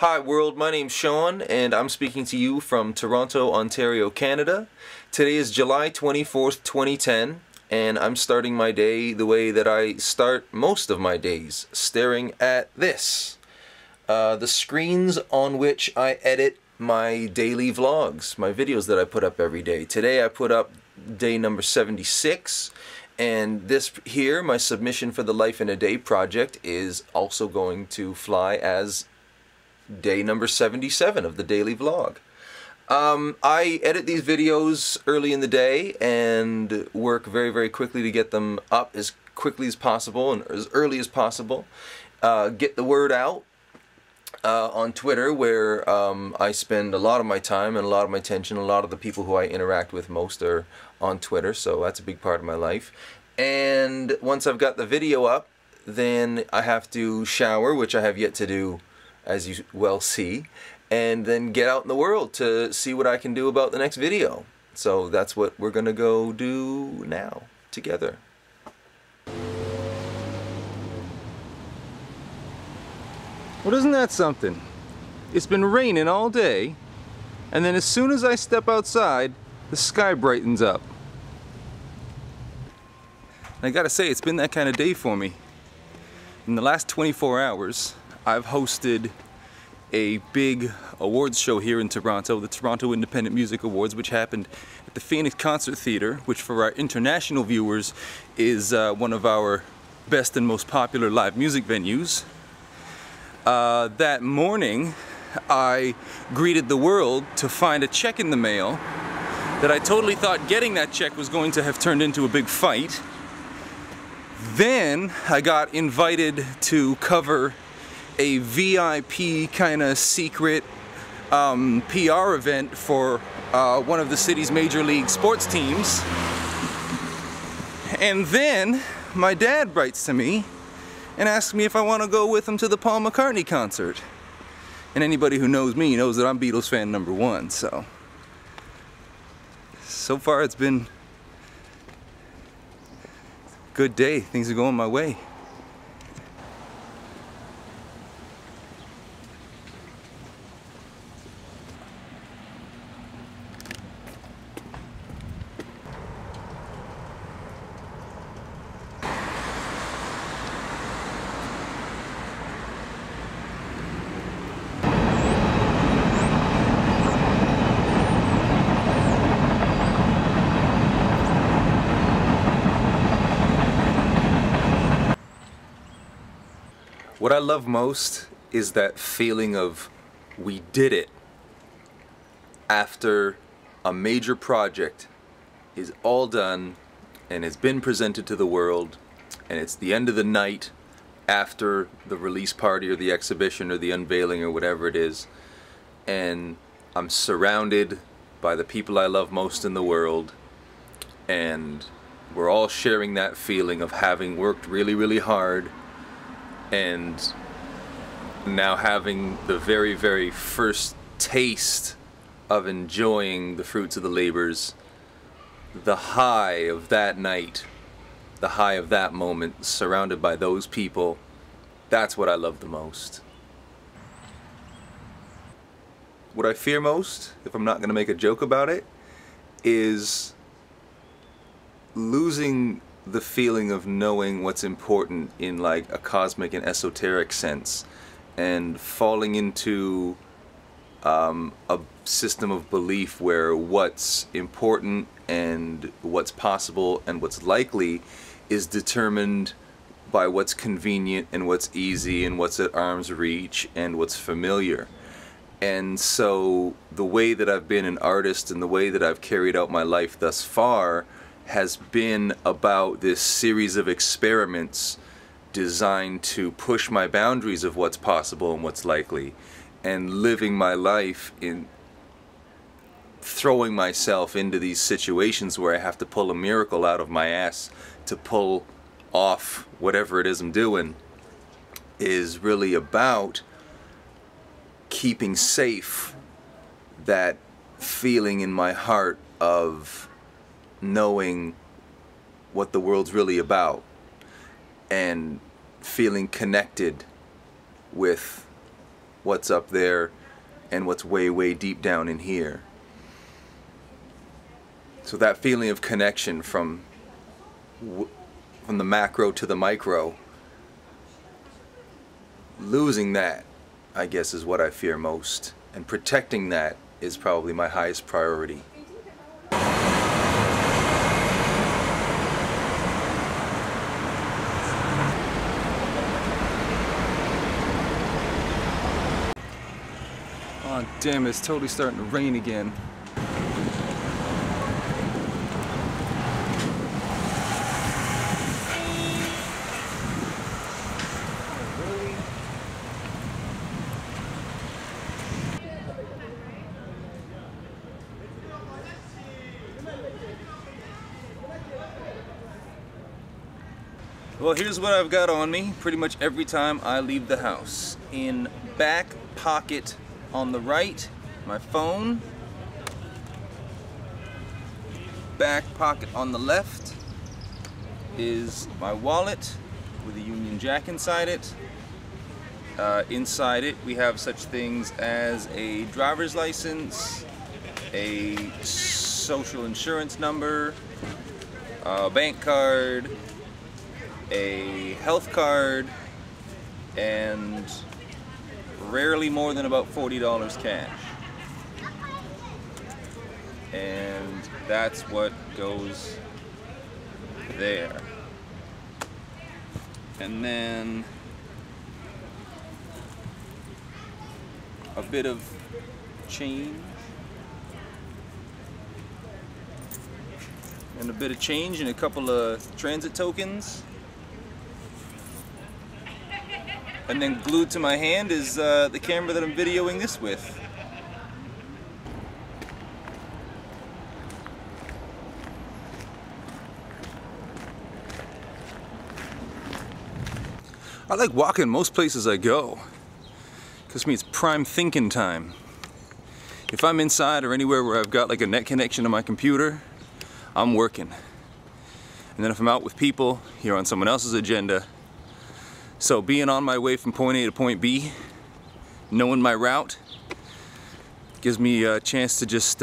Hi world, my name's Sean and I'm speaking to you from Toronto, Ontario, Canada. Today is July 24th, 2010 and I'm starting my day the way that I start most of my days, staring at this. The screens on which I edit my daily vlogs, my videos that I put up every day. Today I put up day number 76 and this here, my submission for the Life in a Day project, is also going to fly as day number 77 of the daily vlog. I edit these videos early in the day and work very quickly to get them up as quickly as possible and as early as possible. Get the word out on Twitter, where I spend a lot of my time and a lot of my attention. A lot of the people who I interact with most are on Twitter, so that's a big part of my life. And once I've got the video up, then I have to shower, which I have yet to do, as you well see, and then get out in the world to see what I can do about the next video. So that's what we're gonna go do now together. Well, isn't that something? It's been raining all day, and then as soon as I step outside, the sky brightens up. And I gotta say, it's been that kind of day for me. In the last 24 hours, I've hosted a big awards show here in Toronto, the Toronto Independent Music Awards, which happened at the Phoenix Concert Theatre, which for our international viewers is one of our best and most popular live music venues. That morning, I greeted the world to find a check in the mail that I totally thought getting that check was going to have turned into a big fight. Then I got invited to cover a VIP kind of secret PR event for one of the city's major league sports teams. And then my dad writes to me and asks me if I want to go with him to the Paul McCartney concert. And anybody who knows me knows that I'm Beatles fan #1, so far it's been a good day. Things are going my way. What I love most is that feeling of we did it after a major project is all done and has been presented to the world, and it's the end of the night after the release party or the exhibition or the unveiling or whatever it is, and I'm surrounded by the people I love most in the world, and we're all sharing that feeling of having worked really hard and now having the very first taste of enjoying the fruits of the labors. The high of that night, the high of that moment, surrounded by those people, that's what I love the most. What I fear most, if I'm not going to make a joke about it, is losing the feeling of knowing what's important in like a cosmic and esoteric sense, and falling into a system of belief where what's important and what's possible and what's likely is determined by what's convenient and what's easy and what's at arm's reach and what's familiar. And so the way that I've been an artist and the way that I've carried out my life thus far has been about this series of experiments designed to push my boundaries of what's possible and what's likely, and living my life in throwing myself into these situations where I have to pull a miracle out of my ass to pull off whatever it is I'm doing, is really about keeping safe that feeling in my heart of knowing what the world's really about and feeling connected with what's up there and what's way, way deep down in here. So that feeling of connection from the macro to the micro, losing that, I guess, is what I fear most. And protecting that is probably my highest priority. Oh damn, it's totally starting to rain again. Well, here's what I've got on me pretty much every time I leave the house. In back pocket on the right, my phone. Back pocket on the left is my wallet with a Union Jack inside it. Inside it we have such things as a driver's license, a social insurance number, a bank card, a health card, and rarely more than about $40 cash. And that's what goes there. And then a bit of change. And a bit of change and a couple of transit tokens. And then glued to my hand is the camera that I'm videoing this with. I like walking most places I go. Because to me it's prime thinking time. If I'm inside or anywhere where I've got like a net connection to my computer, I'm working. And then if I'm out with people, you're on someone else's agenda. So being on my way from point A to point B, knowing my route, gives me a chance to just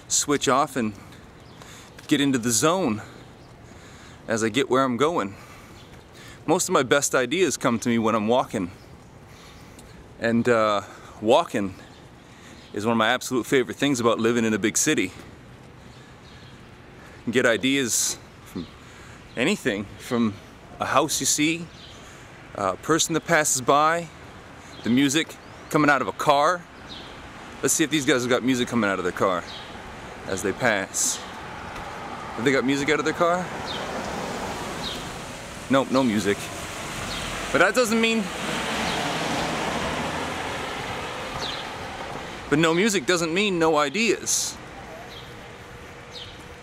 switch off and get into the zone as I get where I'm going. Most of my best ideas come to me when I'm walking. And walking is one of my absolute favorite things about living in a big city. You can get ideas from anything, from a house you see, a person that passes by, the music coming out of a car. Let's see if these guys have got music coming out of their car as they pass. Have they got music out of their car? Nope, no music. But that doesn't mean... But no music doesn't mean no ideas.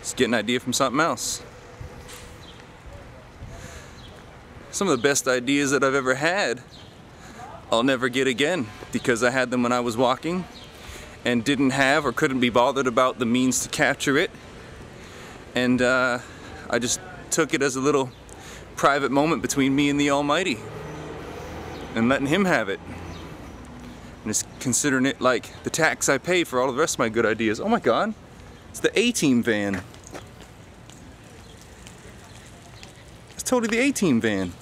Just get an idea from something else. Some of the best ideas that I've ever had, I'll never get again because I had them when I was walking and didn't have or couldn't be bothered about the means to capture it. And I just took it as a little private moment between me and the Almighty and letting Him have it. And just considering it like the tax I pay for all the rest of my good ideas. Oh my God, it's the A-Team van. It's totally the A-Team van.